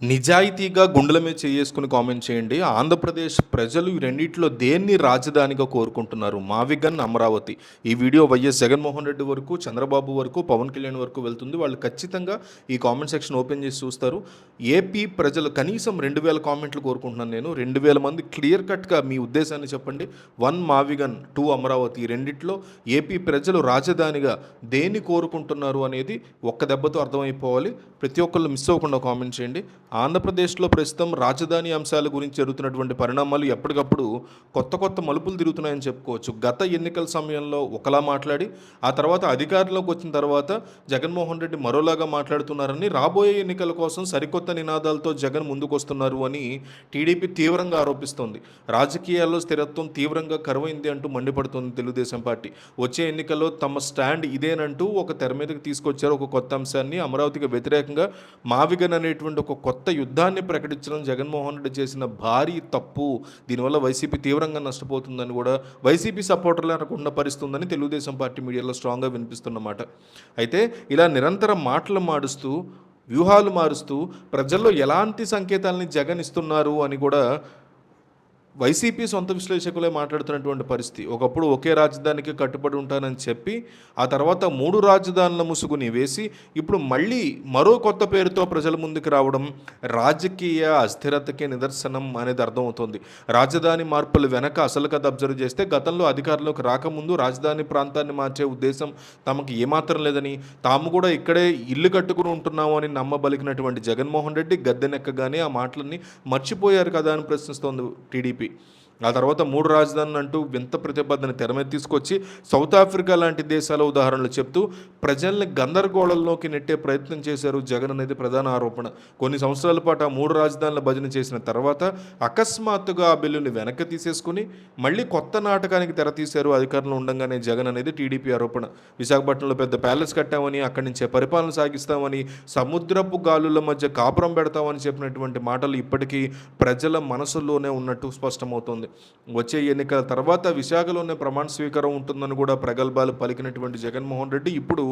నిజాయితీగా గుండెల మీద చేసుకుని కామెంట్ చేయండి. ఆంధ్రప్రదేశ్ ప్రజలు ఈ రెండిట్లో దేన్ని రాజధానిగా కోరుకుంటున్నారు? మావిగన్, అమరావతి. ఈ వీడియో వైఎస్ జగన్మోహన్ రెడ్డి వరకు, చంద్రబాబు వరకు, పవన్ కళ్యాణ్ వరకు వెళ్తుంది. వాళ్ళు ఖచ్చితంగా ఈ కామెంట్ సెక్షన్ ఓపెన్ చేసి చూస్తారు. ఏపీ ప్రజలు కనీసం 2000 కామెంట్లు కోరుకుంటున్నాను నేను. 2000 మంది క్లియర్ కట్గా మీ ఉద్దేశాన్ని చెప్పండి. 1 మావిగన్, 2 అమరావతి. ఈ రెండిట్లో ఏపీ ప్రజలు రాజధానిగా దేన్ని కోరుకుంటున్నారు అనేది ఒక్క దెబ్బతో అర్థమైపోవాలి. ప్రతి ఒక్కళ్ళు మిస్ అవ్వకుండా కామెంట్ చేయండి. ఆంధ్రప్రదేశ్లో ప్రస్తుతం రాజధాని అంశాల గురించి జరుగుతున్నటువంటి పరిణామాలు ఎప్పటికప్పుడు కొత్త మలుపులు తిరుగుతున్నాయని చెప్పుకోవచ్చు. గత ఎన్నికల సమయంలో ఒకలా మాట్లాడి ఆ తర్వాత అధికారంలోకి వచ్చిన తర్వాత జగన్మోహన్ రెడ్డి మరోలాగా మాట్లాడుతున్నారని, రాబోయే ఎన్నికల కోసం సరికొత్త నినాదాలతో జగన్ ముందుకొస్తున్నారు అని టీడీపీ తీవ్రంగా ఆరోపిస్తోంది. రాజకీయాల్లో స్థిరత్వం తీవ్రంగా కరువైంది అంటూ మండిపడుతోంది తెలుగుదేశం పార్టీ. వచ్చే ఎన్నికల్లో తమ స్టాండ్ ఇదేనంటూ ఒక తెర మీదకి తీసుకొచ్చారు ఒక కొత్త అంశాన్ని. అమరావతికి వ్యతిరేకంగా మావిగన్ అనేటువంటి ఒక కొత్త యుద్ధాన్ని ప్రకటించడం జగన్మోహన్ రెడ్డి చేసిన భారీ తప్పు. దీనివల్ల వైసీపీ తీవ్రంగా నష్టపోతుందని కూడా వైసీపీ సపోర్టర్లు అనకుండా పరిస్తుందని తెలుగుదేశం పార్టీ మీడియాలో స్ట్రాంగ్గా వినిపిస్తున్నమాట. అయితే ఇలా నిరంతరం మాటలు మాడుస్తూ, వ్యూహాలు మారుస్తూ ప్రజల్లో ఎలాంటి సంకేతాలని జగన్ ఇస్తున్నారు అని కూడా వైసీపీ సొంత విశ్లేషకులే మాట్లాడుతున్నటువంటి పరిస్థితి. ఒకప్పుడు ఒకే రాజధానికి కట్టుబడి ఉంటానని చెప్పి ఆ తర్వాత 3 రాజధానుల ముసుగుని వేసి ఇప్పుడు మళ్ళీ మరో కొత్త పేరుతో ప్రజల ముందుకు రావడం రాజకీయ అస్థిరతకే నిదర్శనం అనేది అర్థమవుతుంది. రాజధాని మార్పుల వెనక అసలు కథ అబ్జర్వ్ చేస్తే గతంలో అధికారంలోకి రాకముందు రాజధాని ప్రాంతాన్ని మార్చే ఉద్దేశం తమకు ఏమాత్రం లేదని, తాము కూడా ఇక్కడే ఇల్లు కట్టుకుని ఉంటున్నాము అని నమ్మబలికినటువంటి జగన్మోహన్ రెడ్డి గద్దెనెక్కగానే ఆ మాటలన్నీ మర్చిపోయారు కదా అని ప్రశ్నిస్తోంది టీడీపీ. ఆ తర్వాత 3 రాజధానులు అంటూ వింత ప్రతిపాదన తెర మీద తీసుకొచ్చి సౌత్ ఆఫ్రికా లాంటి దేశాల ఉదాహరణలు చెప్తూ ప్రజల్ని గందరగోళంలోకి నెట్టే ప్రయత్నం చేశారు జగన్ అనేది ప్రధాన ఆరోపణ. కొన్ని సంవత్సరాల పాటు ఆ 3 రాజధానుల భజన చేసిన తర్వాత అకస్మాత్తుగా ఆ బిల్లుని వెనక్కి తీసేసుకుని మళ్ళీ కొత్త నాటకానికి తెర తీశారు అధికారంలో ఉండగానే జగన్ అనేది టీడీపీ ఆరోపణ. విశాఖపట్నంలో పెద్ద ప్యాలెస్ కట్టామని, అక్కడి నుంచే పరిపాలన సాగిస్తామని, సముద్రపు గాలుల మధ్య కాపురం పెడతామని చెప్పినటువంటి మాటలు ఇప్పటికీ ప్రజల మనసులోనే ఉన్నట్టు స్పష్టమవుతోంది. వచ్చే ఎన్నికల తర్వాత విశాఖలోనే ప్రమాణ స్వీకారం ఉంటుందని కూడా ప్రగల్భాలు పలికినటువంటి జగన్మోహన్ రెడ్డి ఇప్పుడు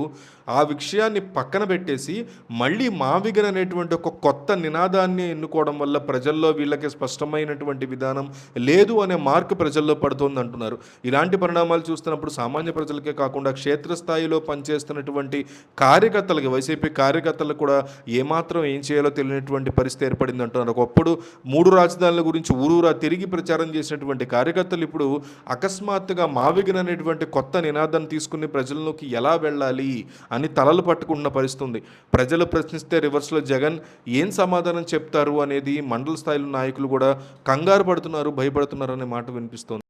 ఆ విషయాన్ని పక్కన పెట్టేసి మళ్ళీ మావిగన్ అనేటువంటి ఒక కొత్త నినాదాన్ని ఎన్నుకోవడం వల్ల ప్రజల్లో వీళ్ళకి స్పష్టమైనటువంటి విధానం లేదు అనే మార్క్ ప్రజల్లో పడుతోంది అంటున్నారు. ఇలాంటి పరిణామాలు చూస్తున్నప్పుడు సామాన్య ప్రజలకే కాకుండా క్షేత్రస్థాయిలో పనిచేస్తున్నటువంటి కార్యకర్తలకి, వైసీపీ కార్యకర్తలకు కూడా ఏమాత్రం ఏం చేయాలో తెలియనటువంటి పరిస్థితి ఏర్పడింది అంటున్నారు. ఒకప్పుడు 3 రాజధానుల గురించి ఊరూరా తిరిగి ప్రచారం చేసినటువంటి కార్యకర్తలు ఇప్పుడు అకస్మాత్తుగా మావిగన్ అనేటువంటి కొత్త నినాదాన్ని తీసుకుని ప్రజల్లోకి ఎలా వెళ్ళాలి అని తలలు పట్టుకుంటున్న పరిస్థితి. ప్రజలు ప్రశ్నిస్తే రివర్స్లో జగన్ ఏం సమాధానం చెప్తారు అనేది మండల స్థాయిలో నాయకులు కూడా కంగారు పడుతున్నారు, భయపడుతున్నారు అనే మాట వినిపిస్తోంది.